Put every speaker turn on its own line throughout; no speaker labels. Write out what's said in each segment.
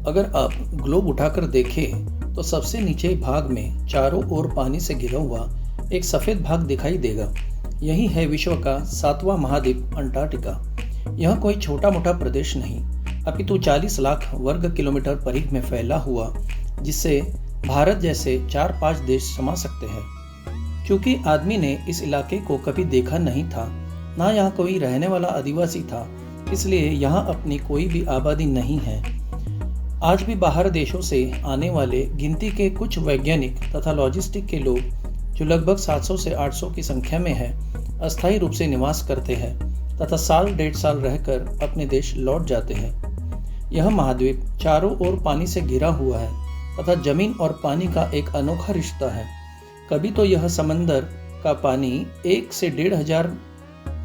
अगर आप ग्लोब उठाकर देखें तो सबसे नीचे भाग में चारों ओर पानी से घिरा हुआ एक सफ़ेद भाग दिखाई देगा। यही है विश्व का 7वां महाद्वीप अंटार्कटिका। यह कोई छोटा मोटा प्रदेश नहीं, अपितु 40 लाख वर्ग किलोमीटर परिघ में फैला हुआ, जिससे भारत जैसे 4-5 देश समा सकते हैं। क्योंकि आदमी ने इस इलाके को कभी देखा नहीं था, ना यहाँ कोई रहने वाला आदिवासी था, इसलिए यहाँ अपनी कोई भी आबादी नहीं है। आज भी बाहर देशों से आने वाले गिनती के कुछ वैज्ञानिक तथा लॉजिस्टिक के लोग, जो लगभग 700 से 800 की संख्या में है, अस्थायी रूप से निवास करते हैं तथा साल 1.5 साल रहकर अपने देश लौट जाते हैं। यह महाद्वीप चारों ओर पानी से घिरा हुआ है तथा जमीन और पानी का एक अनोखा रिश्ता है। कभी तो यह समंदर का पानी 1 से 1,500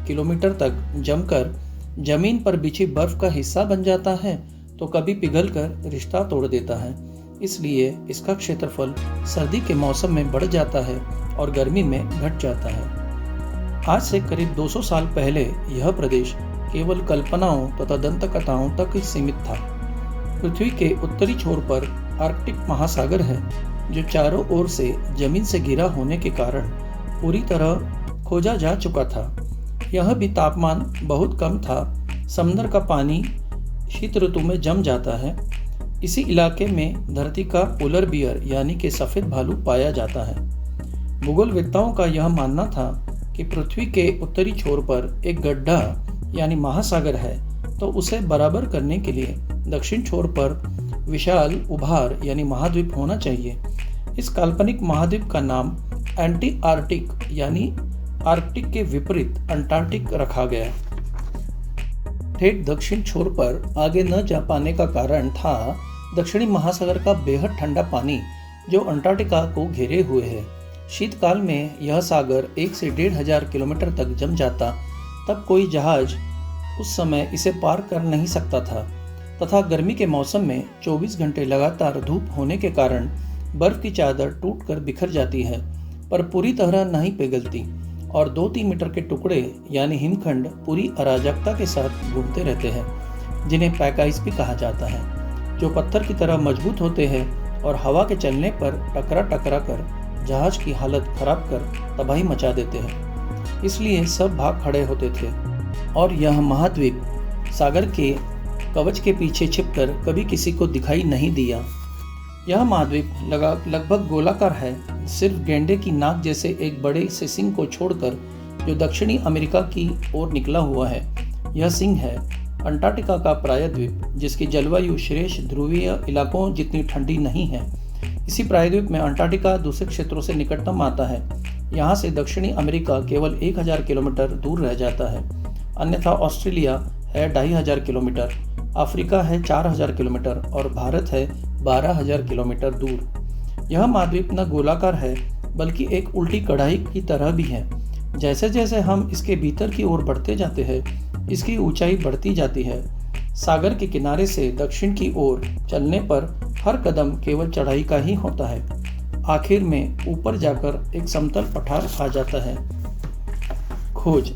किलोमीटर तक जमकर जमीन पर बिछी बर्फ का हिस्सा बन जाता है, तो कभी पिघलकर रिश्ता तोड़ देता है। इसलिए इसका क्षेत्रफल सर्दी के मौसम में बढ़ जाता है और गर्मी में घट जाता है। आज से करीब 200 साल पहले यह प्रदेश केवल कल्पनाओं तथा दंतकथाओं तक ही सीमित था। पृथ्वी के उत्तरी छोर पर आर्कटिक महासागर है, जो चारों ओर से जमीन से घिरा होने के कारण पूरी तरह खोजा जा चुका था। यह भी तापमान बहुत कम था। समुद्र का पानी शीत ऋतु में जम जाता है। इसी इलाके में धरती का पोलर बियर यानी कि सफ़ेद भालू पाया जाता है। भूगोलवेत्ताओं का यह मानना था कि पृथ्वी के उत्तरी छोर पर एक गड्ढा यानी महासागर है, तो उसे बराबर करने के लिए दक्षिण छोर पर विशाल उभार यानी महाद्वीप होना चाहिए। इस काल्पनिक महाद्वीप का नाम एंटी-आर्कटिक यानी आर्कटिक के विपरीत अंटार्कटिक रखा गया। ठेठ दक्षिण छोर पर आगे न जा पाने का कारण था दक्षिणी महासागर का बेहद ठंडा पानी, जो अंटार्कटिका को घेरे हुए है। शीतकाल में यह सागर 1 से 1,500 किलोमीटर तक जम जाता, तब कोई जहाज उस समय इसे पार कर नहीं सकता था तथा गर्मी के मौसम में 24 घंटे लगातार धूप होने के कारण बर्फ की चादर टूटकर बिखर जाती है, पर पूरी तरह नहीं पिघलती और 2-3 मीटर के टुकड़े यानी हिमखंड पूरी अराजकता के साथ घूमते रहते हैं, जिन्हें पैक आइस भी कहा जाता है, जो पत्थर की तरह मजबूत होते हैं और हवा के चलने पर टकरा कर जहाज की हालत खराब कर तबाही मचा देते हैं। इसलिए सब भाग खड़े होते थे और यह महाद्वीप सागर के कवच के पीछे छिपकर कभी किसी को दिखाई नहीं दिया। यह महाद्वीप लगभग गोलाकार है, सिर्फ गेंडे की नाक जैसे एक बड़े से सिंह को छोड़कर, जो दक्षिणी अमेरिका की ओर निकला हुआ है। यह सिंह है अंटार्कटिका का प्रायद्वीप, जिसकी जलवायु शेष ध्रुवीय इलाकों जितनी ठंडी नहीं है। इसी प्रायद्वीप में अंटार्कटिका दूसरे क्षेत्रों से निकटतम आता है। यहाँ से दक्षिणी अमेरिका केवल 1000 किलोमीटर दूर रह जाता है, अन्यथा ऑस्ट्रेलिया है 2500 किलोमीटर, अफ्रीका है 4000 किलोमीटर और भारत है 12000 किलोमीटर दूर। यह महाद्वीप न गोलाकार है, बल्कि एक उल्टी कढ़ाई की तरह भी है। जैसे जैसे हम इसके भीतर की ओर बढ़ते जाते हैं, इसकी ऊंचाई बढ़ती जाती है। सागर के किनारे से दक्षिण की ओर चलने पर हर कदम केवल चढ़ाई का ही होता है। आखिर में ऊपर जाकर एक समतल पठार आ जाता है। खोज।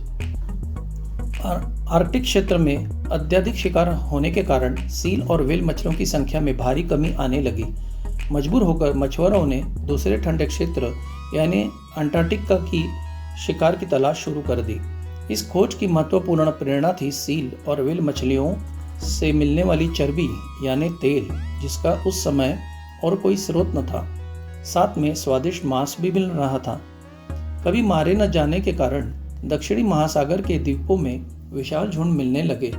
आर्कटिक क्षेत्र में अत्यधिक शिकार होने के कारण सील और व्हेल मछलियों की संख्या में भारी कमी आने लगी। मजबूर होकर मछुआरों ने दूसरे ठंडे क्षेत्र यानी अंटार्कटिका की शिकार की तलाश शुरू कर दी। इस खोज की महत्वपूर्ण प्रेरणा थी सील और व्हेल मछलियों से मिलने वाली चर्बी यानी तेल, जिसका उस समय और कोई स्रोत न था। साथ में स्वादिष्ट मांस भी मिल रहा था। कभी मारे न जाने के कारण दक्षिणी महासागर के द्वीपों में विशाल झुंड मिलने लगे।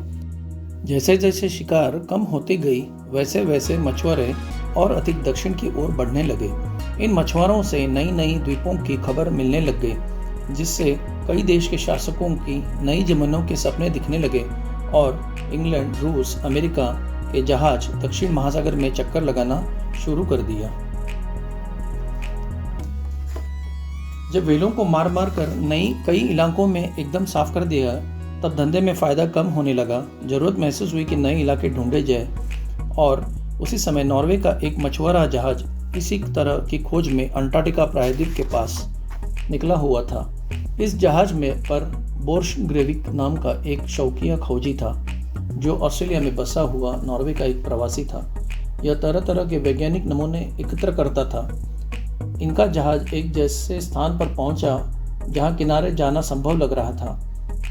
जैसे जैसे शिकार कम होती गई, वैसे वैसे मछुआरे और अधिक दक्षिण की ओर बढ़ने लगे। इन मछुआरों से नई नई द्वीपों की खबर मिलने लग गई, जिससे कई देश के शासकों की नई जमीनों के सपने दिखने लगे और इंग्लैंड, रूस, अमेरिका के जहाज दक्षिण महासागर में चक्कर लगाना शुरू कर दिया। जब व्हेलों को मार मार कर कई इलाकों में एकदम साफ कर दिया, तब धंधे में फ़ायदा कम होने लगा। ज़रूरत महसूस हुई कि नए इलाके ढूंढे जाए और उसी समय नॉर्वे का एक मछुआरा जहाज इसी तरह की खोज में अंटार्कटिका प्रायद्वीप के पास निकला हुआ था। इस जहाज में पर बोर्शग्रेविक नाम का एक शौकिया खोजी था, जो ऑस्ट्रेलिया में बसा हुआ नॉर्वे का एक प्रवासी था। यह तरह तरह के वैज्ञानिक नमूने एकत्र करता था। इनका जहाज एक जैसे स्थान पर पहुंचा जहां किनारे जाना संभव लग रहा था।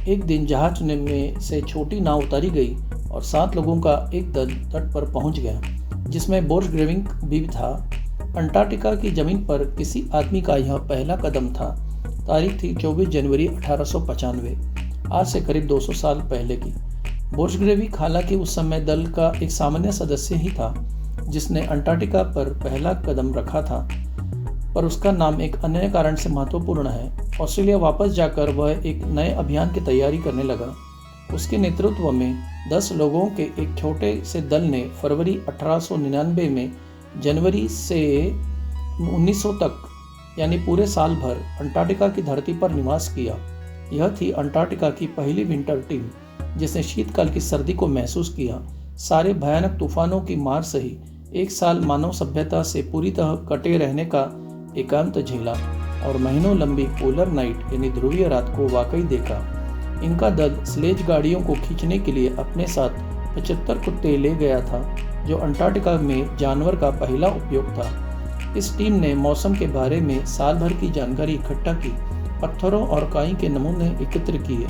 एक दिन जहाज में से छोटी नाव उतारी गई और 7 लोगों का एक दल तट पर पहुंच गया, जिसमें बोर्शग्रेविक भी था। अंटार्कटिका की जमीन पर किसी आदमी का यह पहला कदम था। तारीख थी 24 जनवरी 1895, आज से करीब 200 साल पहले की। बोर्शग्रेविक हालांकि उस समय दल का एक सामान्य सदस्य ही था जिसने अंटार्कटिका पर पहला कदम रखा था, पर उसका नाम एक अन्य कारण से महत्वपूर्ण है। ऑस्ट्रेलिया वापस जाकर वह एक नए अभियान की तैयारी करने लगा। उसके नेतृत्व में 10 लोगों के एक छोटे से दल ने फरवरी 1899 में जनवरी से 1900 तक यानी पूरे साल भर अंटार्कटिका की धरती पर निवास किया। यह थी अंटार्कटिका की पहली विंटर टीम जिसने शीतकाल की सर्दी को महसूस किया, सारे भयानक तूफानों की मार सही, एक साल मानव सभ्यता से पूरी तरह कटे रहने का एकांत झेला और महीनों लंबी पोलर नाइट यानी ध्रुवीय रात को वाकई देखा। इनका दल स्लेज गाड़ियों को खींचने के लिए अपने साथ 75 कुत्ते ले गया था, जो अंटार्कटिका में जानवर का पहला उपयोग था। इस टीम ने मौसम के बारे में साल भर की जानकारी इकट्ठा की, पत्थरों और काई के नमूने एकत्र किए,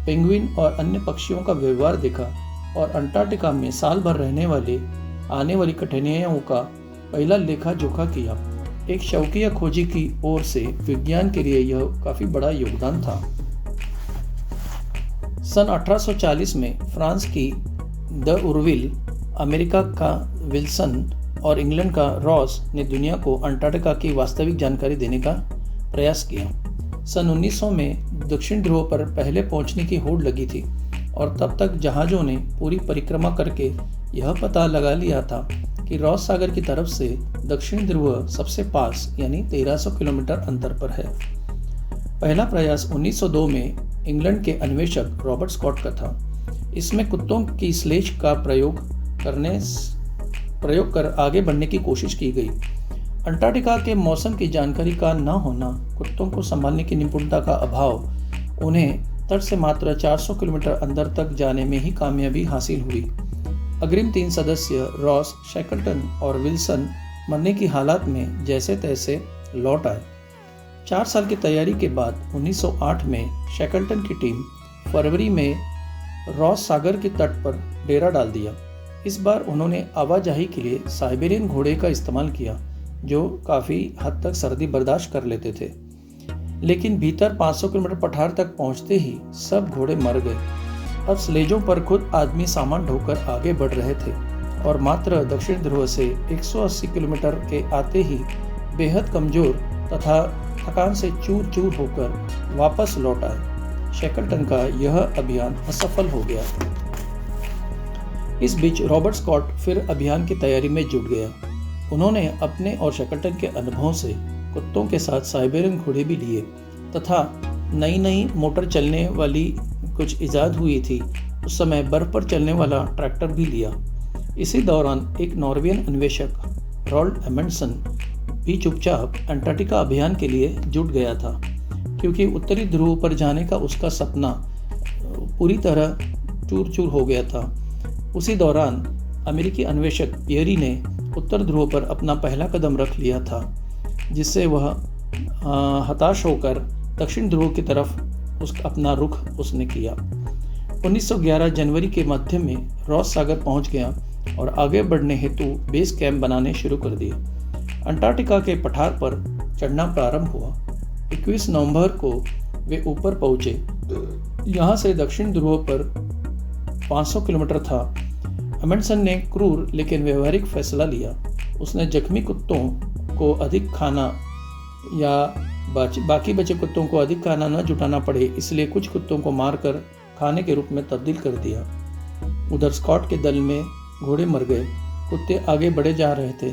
पेंगुइन और अन्य पक्षियों का व्यवहार देखा और अंटार्कटिका में साल भर रहने वाले आने वाली कठिनाइयों का पहला लेखा जोखा किया। एक शौकिया खोजी की ओर से विज्ञान के लिए यह काफी बड़ा योगदान था। सन 1840 में फ्रांस की द उर्विल, अमेरिका का विल्सन और इंग्लैंड का रॉस ने दुनिया को अंटार्कटिका की वास्तविक जानकारी देने का प्रयास किया। सन 1900 में दक्षिण ध्रुव पर पहले पहुंचने की होड़ लगी थी और तब तक जहाज़ों ने पूरी परिक्रमा करके यह पता लगा लिया था कि रॉस सागर की तरफ से दक्षिण ध्रुव सबसे पास यानी 1300 किलोमीटर अंतर पर है। पहला प्रयास 1902 में इंग्लैंड के अन्वेषक रॉबर्ट स्कॉट का था। इसमें कुत्तों की स्लेज का प्रयोग कर आगे बढ़ने की कोशिश की गई। अंटार्कटिका के मौसम की जानकारी का न होना, कुत्तों को संभालने की निपुणता का अभाव उन्हें तट से मात्र 400 किलोमीटर अंदर तक जाने में ही कामयाबी हासिल हुई। अग्रिम 3 सदस्य रॉस, शैकलटन और विल्सन मरने की हालत में जैसे तैसे लौट आए। 4 साल की तैयारी के बाद 1908 में शैकलटन की टीम फरवरी में रॉस सागर के तट पर डेरा डाल दिया। इस बार उन्होंने आवाजाही के लिए साइबेरियन घोड़े का इस्तेमाल किया, जो काफ़ी हद तक सर्दी बर्दाश्त कर लेते थे। लेकिन भीतर 500 किलोमीटर पठार तक पहुंचते ही सब घोड़े मर गए। अब स्लेजों पर खुद आदमी सामान ढोकर आगे बढ़ रहे थे और मात्र दक्षिण ध्रुव से 180 किलोमीटर के आते ही बेहद कमजोर तथा थकान से चूर चूर होकर वापस लौट आए। शैकलटन का यह अभियान असफल हो गया। इस बीच रॉबर्ट स्कॉट फिर अभियान की तैयारी में जुट गया। उन्होंने अपने और शैकलटन के अनुभवों से कुत्तों के साथ साइबेरियन घोड़े भी लिए तथा नई मोटर चलने वाली कुछ इजाद हुई थी। उस समय बर्फ पर चलने वाला ट्रैक्टर भी लिया। इसी दौरान एक नॉर्वेजियन अन्वेषक रोल्ड एमंडसन भी चुपचाप अंटार्कटिका अभियान के लिए जुट गया था, क्योंकि उत्तरी ध्रुव पर जाने का उसका सपना पूरी तरह चूर चूर हो गया था। उसी दौरान अमेरिकी अन्वेषक पियरी ने उत्तर ध्रुव पर अपना पहला कदम रख लिया था, जिससे वह हताश होकर दक्षिण ध्रुव की तरफ अपना रुख उसने किया। 1911 जनवरी के मध्य में रॉस सागर पहुंच गया और आगे बढ़ने हेतु बेस कैंप बनाने शुरू कर दिए। अंटार्कटिका के पठार पर चढ़ना प्रारंभ हुआ। 21 नवंबर को वे ऊपर पहुंचे। यहाँ से दक्षिण ध्रुव पर 500 किलोमीटर था। एमंडसन ने क्रूर लेकिन व्यवहारिक फैसला लिया। उसने जख्मी कुत्तों को अधिक खाना या बाकी बचे कुत्तों को अधिक खाना न जुटाना पड़े, इसलिए कुछ कुत्तों को मारकर खाने के रूप में तब्दील कर दिया। उधर स्कॉट के दल में घोड़े मर गए। कुत्ते आगे बढ़े जा रहे थे,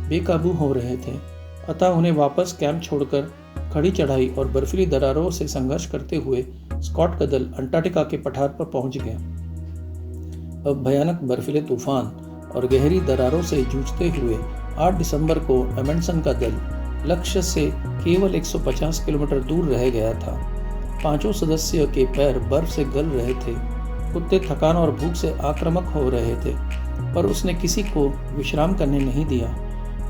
बेकाबू हो रहे थे, अतः उन्हें वापस कैंप छोड़कर खड़ी चढ़ाई और बर्फीली दरारों से संघर्ष करते हुए स्कॉट का दल अंटार्कटिका के पठार पर पहुंच गया। अब भयानक बर्फीले तूफान और गहरी दरारों से जूझते हुए 8 दिसंबर को एमंडसन का दल लक्ष्य से केवल 150 किलोमीटर दूर रह गया था। 5 सदस्यों के पैर बर्फ से गल रहे थे। कुत्ते थकान और भूख से आक्रामक हो रहे थे। पर उसने किसी को विश्राम करने नहीं दिया।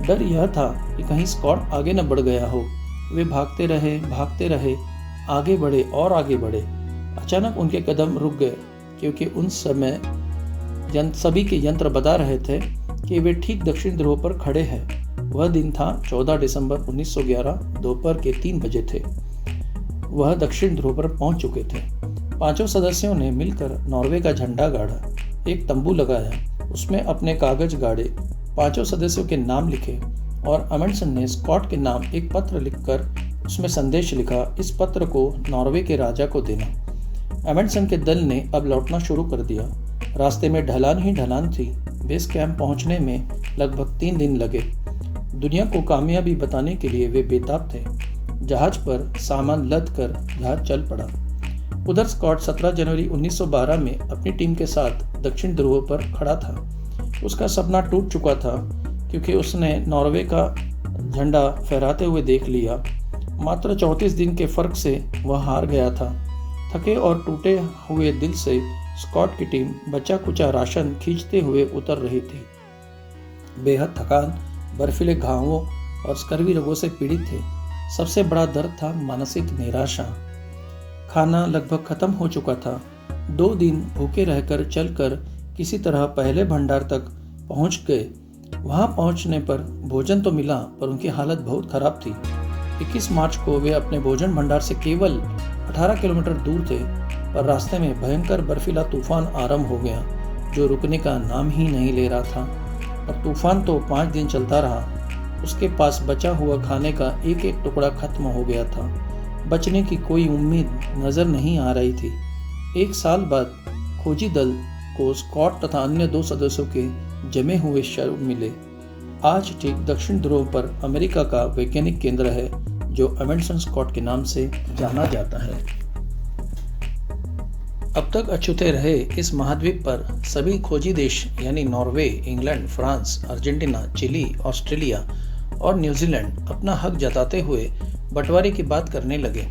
डर यह था कि कहीं स्कॉट आगे न बढ़ गया हो। वे भागते रहे, आगे बढ़े और आगे बढ़े। अचानक उनके कदम रुक गए, क्योंकि उन समय सभी के यंत्र बता रहे थे कि वे ठीक दक्षिण ध्रुव पर खड़े हैं। वह दिन था 14 दिसंबर 1911 दोपहर के 3 बजे थे। वह दक्षिण ध्रुव पर पहुंच चुके थे। 5 सदस्यों ने मिलकर नॉर्वे का झंडा गाड़ा, एक तंबू लगाया, उसमें अपने कागज गाड़े, 5 सदस्यों के नाम लिखे और अमेंडसन ने स्कॉट के नाम एक पत्र लिखकर उसमें संदेश लिखा, इस पत्र को नॉर्वे के राजा को देना। अमेंडसन के दल ने अब लौटना शुरू कर दिया। रास्ते में ढलान ही ढलान थी। बेस कैंप पहुंचने में लगभग 3 दिन लगे। दुनिया को कामयाबी बताने के लिए वे बेताब थे। जहाज पर सामान लद कर जहाज चल पड़ा। उधर स्कॉट 17 जनवरी 1912 में अपनी टीम के साथ दक्षिण ध्रुव पर खड़ा था। उसका सपना टूट चुका था, क्योंकि उसने नॉर्वे का झंडा फहराते हुए देख लिया। मात्र 34 दिन के फर्क से वह हार गया था। थके और टूटे हुए दिल से स्कॉट की टीम बचा कुचा राशन खींचते हुए उतर रही थी। बेहद थकान, बर्फीले घावों और स्कर्वी रोगों से पीड़ित थे। सबसे बड़ा दर्द था मानसिक निराशा। खाना लगभग खत्म हो चुका था। 2 दिन भूखे रहकर चलकर किसी तरह पहले भंडार तक पहुंच गए। वहां पहुंचने पर भोजन तो मिला, पर उनकी हालत बहुत खराब थी। 21 मार्च को वे अपने भोजन भंडार से केवल 18 किलोमीटर दूर थे, पर रास्ते में भयंकर बर्फीला तूफान आरंभ हो गया, जो रुकने का नाम ही नहीं ले रहा था। और तूफान तो 5 दिन चलता रहा। उसके पास बचा हुआ खाने का एक एक टुकड़ा खत्म हो गया था। बचने की कोई उम्मीद नजर नहीं आ रही थी। 1 साल बाद खोजी दल को स्कॉट तथा अन्य 2 सदस्यों के जमे हुए शव मिले। आज ठीक दक्षिण ध्रुव पर अमेरिका का वैज्ञानिक केंद्र है, जो अमेंडसन स्कॉट के नाम से जाना जाता है। अब तक अछूते रहे इस महाद्वीप पर सभी खोजी देश यानी Norway, England, France, Argentina, Chile, Australia और न्यूजीलैंड अपना हक जताते हुए बंटवारे की बात करने लगे,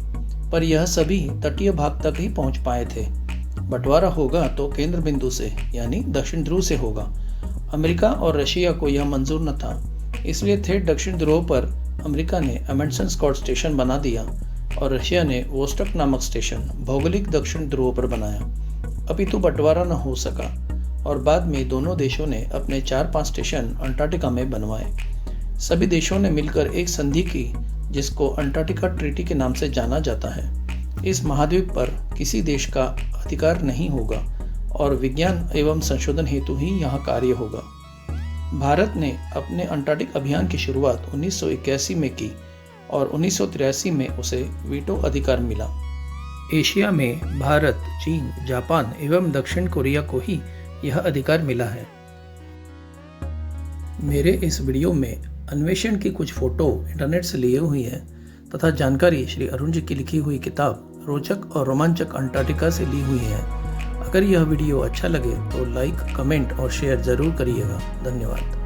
पर यह सभी तटीय भाग तक ही पहुंच पाए थे। बंटवारा होगा तो केंद्र बिंदु से यानी दक्षिण ध्रुव से होगा। अमेरिका और रशिया को यह मंजूर न था, इसलिए थे दक्षिण ध्रुव पर अमेरिका ने अमेंडसन स्कॉट स्टेशन बना दिया और रशिया ने वोस्टक नामक स्टेशन भौगोलिक दक्षिण ध्रुव पर बनाया। अपितु बंटवारा न हो सका और बाद में दोनों देशों ने अपने 4-5 स्टेशन अंटार्कटिका में बनवाए। सभी देशों ने मिलकर एक संधि की, जिसको अंटार्कटिका ट्रीटी के नाम से जाना जाता है। इस महाद्वीप पर किसी देश का अधिकार नहीं होगा और विज्ञान एवं संशोधन हेतु ही यहाँ कार्य होगा। भारत ने अपने अंटार्कटिक अभियान की शुरुआत 1981 में की और 1983 में उसे वीटो अधिकार मिला। एशिया में भारत, चीन, जापान एवं दक्षिण कोरिया को ही यह अधिकार मिला है। मेरे इस वीडियो में अन्वेषण की कुछ फोटो इंटरनेट से लिए हुई है तथा जानकारी श्री अरुण जी की लिखी हुई किताब रोचक और रोमांचक अंटार्कटिका से ली हुई है। अगर यह वीडियो अच्छा लगे तो लाइक, कमेंट और शेयर जरूर करिएगा। धन्यवाद।